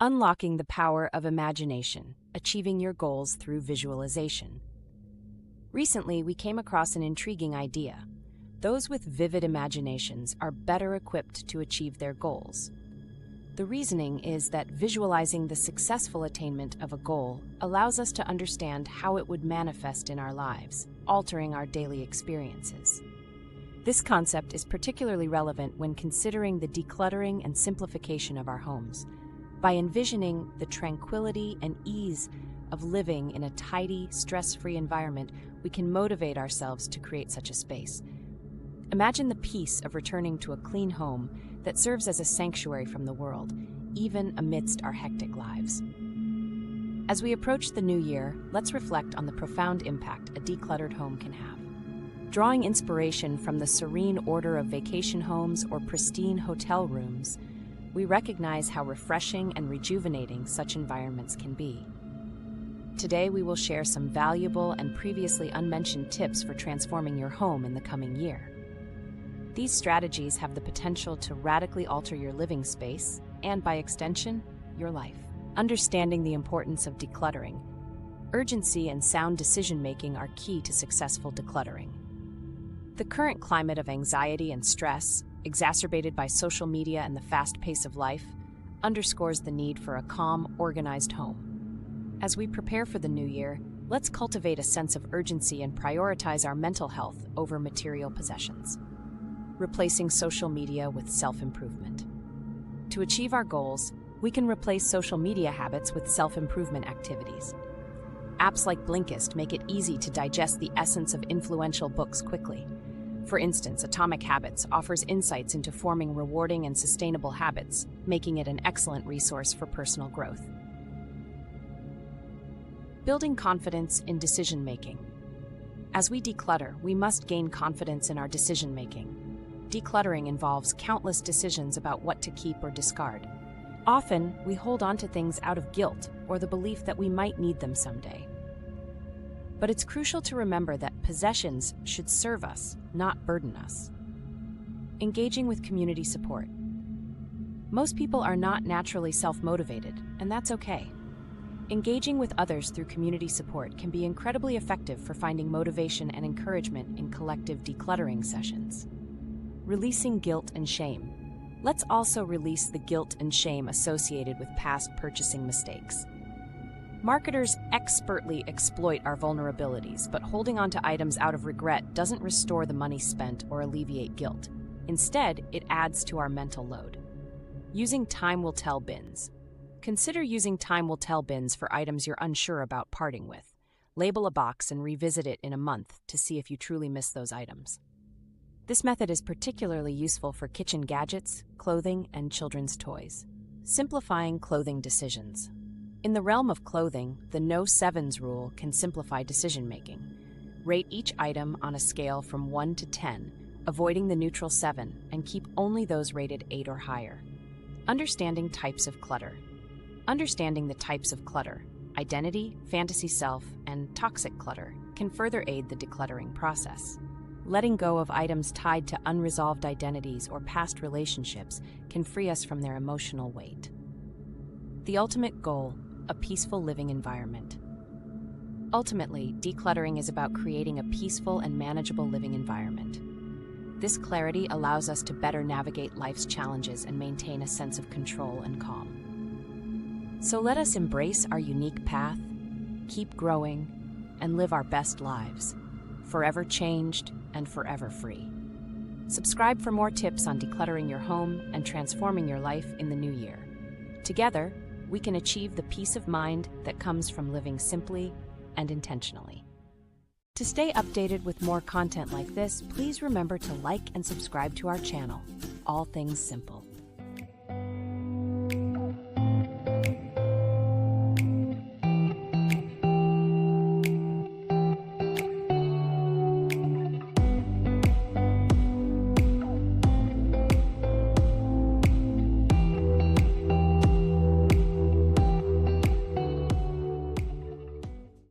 Unlocking the power of imagination, achieving your goals through visualization. Recently, we came across an intriguing idea. Those with vivid imaginations are better equipped to achieve their goals. The reasoning is that visualizing the successful attainment of a goal allows us to understand how it would manifest in our lives, altering our daily experiences. This concept is particularly relevant when considering the decluttering and simplification of our homes. By envisioning the tranquility and ease of living in a tidy, stress-free environment, we can motivate ourselves to create such a space. Imagine the peace of returning to a clean home that serves as a sanctuary from the world, even amidst our hectic lives. As we approach the new year, let's reflect on the profound impact a decluttered home can have. Drawing inspiration from the serene order of vacation homes or pristine hotel rooms, we recognize how refreshing and rejuvenating such environments can be. Today, we will share some valuable and previously unmentioned tips for transforming your home in the coming year. These strategies have the potential to radically alter your living space and, by extension, your life. Understanding the importance of decluttering. Urgency and sound decision-making are key to successful decluttering. The current climate of anxiety and stress, exacerbated by social media and the fast pace of life, underscores the need for a calm, organized home. As we prepare for the new year, let's cultivate a sense of urgency and prioritize our mental health over material possessions. Replacing social media with self-improvement. To achieve our goals, we can replace social media habits with self-improvement activities. Apps like Blinkist make it easy to digest the essence of influential books quickly. For instance, Atomic Habits offers insights into forming rewarding and sustainable habits, making it an excellent resource for personal growth. Building confidence in decision-making. As we declutter, we must gain confidence in our decision-making. Decluttering involves countless decisions about what to keep or discard. Often, we hold on to things out of guilt or the belief that we might need them someday. But it's crucial to remember that possessions should serve us, not burden us. Engaging with community support. Most people are not naturally self-motivated, and that's okay. Engaging with others through community support can be incredibly effective for finding motivation and encouragement in collective decluttering sessions. Releasing guilt and shame. Let's also release the guilt and shame associated with past purchasing mistakes. Marketers expertly exploit our vulnerabilities, but holding on to items out of regret doesn't restore the money spent or alleviate guilt. Instead, it adds to our mental load. Using time will tell bins. Consider using time will tell bins for items you're unsure about parting with. Label a box and revisit it in a month to see if you truly miss those items. This method is particularly useful for kitchen gadgets, clothing, and children's toys. Simplifying clothing decisions. In the realm of clothing, the no sevens rule can simplify decision-making. Rate each item on a scale from 1 to 10, avoiding the neutral 7, and keep only those rated 8 or higher. Understanding types of clutter. Understanding the types of clutter, identity, fantasy self, and toxic clutter, can further aid the decluttering process. Letting go of items tied to unresolved identities or past relationships can free us from their emotional weight. The ultimate goal, a peaceful living environment. Ultimately, decluttering is about creating a peaceful and manageable living environment. This clarity allows us to better navigate life's challenges and maintain a sense of control and calm. So let us embrace our unique path, keep growing, and live our best lives, forever changed and forever free. Subscribe for more tips on decluttering your home and transforming your life in the new year. Together, we can achieve the peace of mind that comes from living simply and intentionally. To stay updated with more content like this, please remember to like and subscribe to our channel, All Things Simple.